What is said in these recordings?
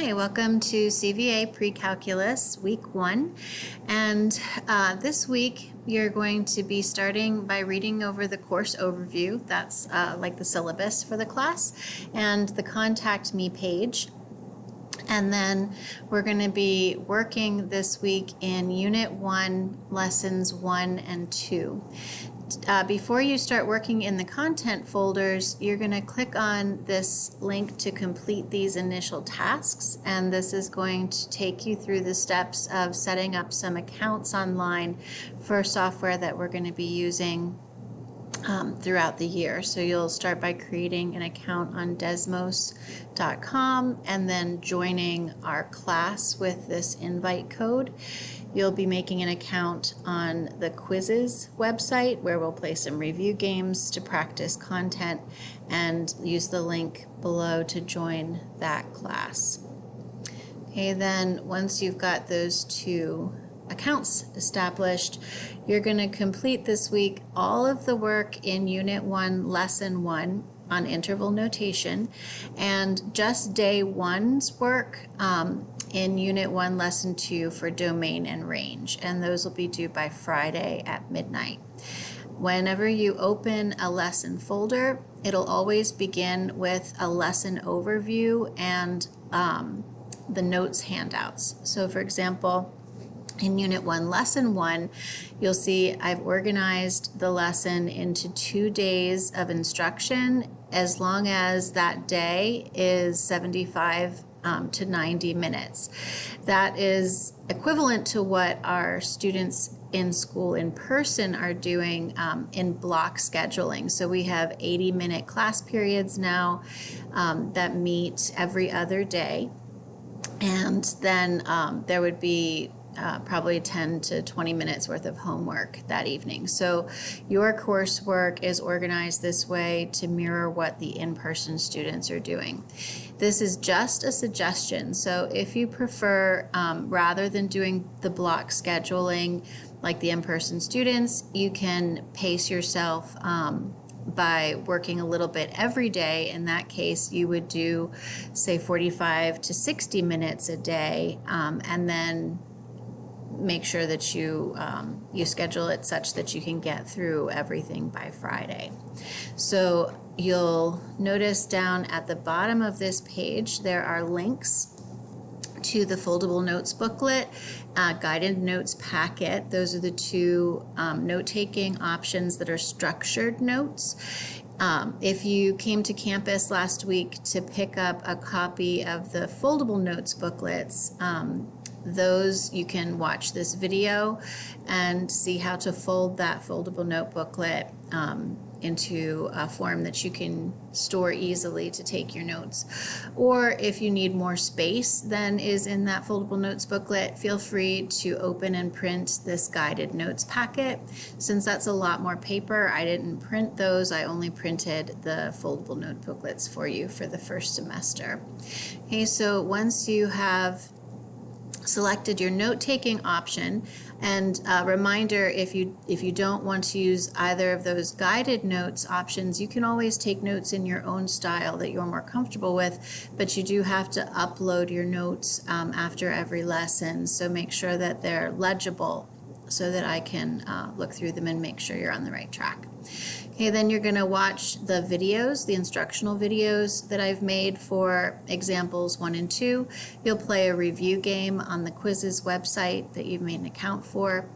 Hi, welcome to CVA Pre-Calculus Week 1. And this week you're going to be starting by reading over the course overview. That's like the syllabus for the class and the Contact Me page. And then we're going to be working this week in Unit 1, Lessons 1 and 2. Before you start working in the content folders, you're going to click on this link to complete these initial tasks, and this is going to take you through the steps of setting up some accounts online for software that we're going to be using throughout the year. So you'll start by creating an account on desmos.com and then joining our class with this invite code. You'll be making an account on the quizzes website where we'll play some review games to practice content, and use the link below to join that class. Okay, then once you've got those two accounts established, you're going to complete this week all of the work in Unit 1, Lesson 1 on interval notation, and just Day 1's work in Unit 1, Lesson 2 for domain and range, and those will be due by Friday at midnight. Whenever you open a lesson folder, it'll always begin with a lesson overview and the notes handouts. So for example, in Unit 1, Lesson 1, you'll see I've organized the lesson into 2 days of instruction as long as that day is 75 to 90 minutes. That is equivalent to what our students in school in person are doing in block scheduling. So we have 80-minute class periods now that meet every other day. And then there would be probably 10 to 20 minutes worth of homework that evening. So your coursework is organized this way to mirror what the in-person students are doing. This is just a suggestion. So if you prefer, rather than doing the block scheduling like the in-person students, you can pace yourself by working a little bit every day. In that case, you would do, say, 45 to 60 minutes a day, and then make sure that you schedule it such that you can get through everything by Friday. So you'll notice down at the bottom of this page there are links to the foldable notes booklet, guided notes packet. Those are the two note-taking options that are structured notes. If you came to campus last week to pick up a copy of the foldable notes booklets, those you can watch this video and see how to fold that foldable note booklet into a form that you can store easily to take your notes. Or if you need more space than is in that foldable notes booklet, feel free to open and print this guided notes packet. Since that's a lot more paper, I didn't print those. I only printed the foldable note booklets for you for the first semester. Okay, so once you have selected your note-taking option, and a reminder, if you don't want to use either of those guided notes options, you can always take notes in your own style that you're more comfortable with, but you do have to upload your notes after every lesson, so make sure that they're legible so that I can look through them and make sure you're on the right track. Okay, then you're going to watch the videos, the instructional videos that I've made for examples 1 and 2. You'll play a review game on the quizzes website that you've made an account for.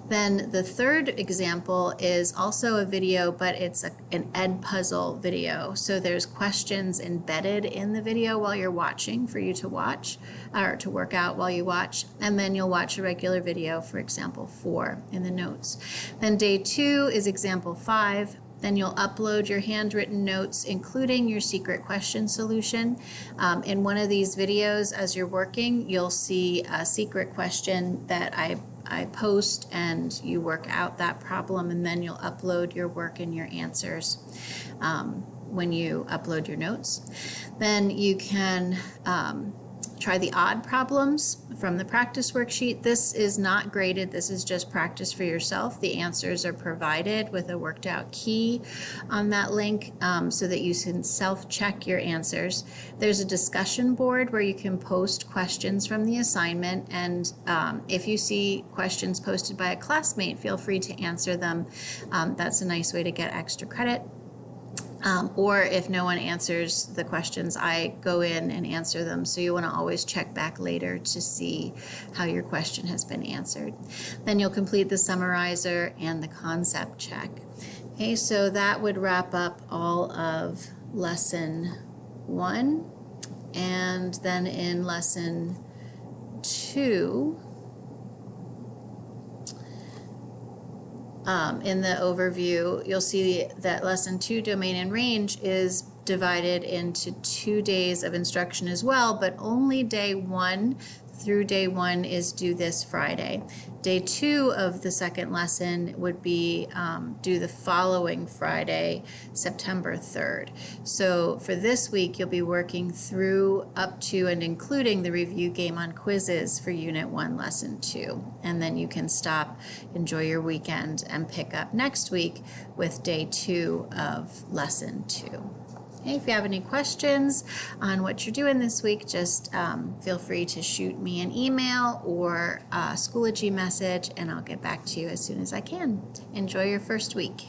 Then the third example is also a video, but it's an Ed puzzle video. So there's questions embedded in the video while you're watching for you to watch, or to work out while you watch. And then you'll watch a regular video for example 4 in the notes. Then day 2 is example 5. Then you'll upload your handwritten notes, including your secret question solution. In one of these videos, as you're working, you'll see a secret question that I post, and you work out that problem, and then you'll upload your work and your answers when you upload your notes. Then you can Try the odd problems from the practice worksheet. This is not graded. This is just practice for yourself. The answers are provided with a worked out key on that link so that you can self-check your answers. There's a discussion board where you can post questions from the assignment, and if you see questions posted by a classmate, feel free to answer them. That's a nice way to get extra credit. Or if no one answers the questions, I go in and answer them. So you want to always check back later to see how your question has been answered. Then you'll complete the summarizer and the concept check. Okay, so that would wrap up all of lesson 1. And then in lesson 2, in the overview, you'll see that lesson 2, domain and range, is divided into 2 days of instruction as well, but only day 1 through day 1 is due this Friday. Day 2 of the second lesson would be due the following Friday, September 3rd. So for this week, you'll be working through up to and including the review game on quizzes for Unit 1, Lesson 2. And then you can stop, enjoy your weekend, and pick up next week with day 2 of Lesson 2. Okay, if you have any questions on what you're doing this week, just feel free to shoot me an email or a Schoology message, and I'll get back to you as soon as I can. Enjoy your first week.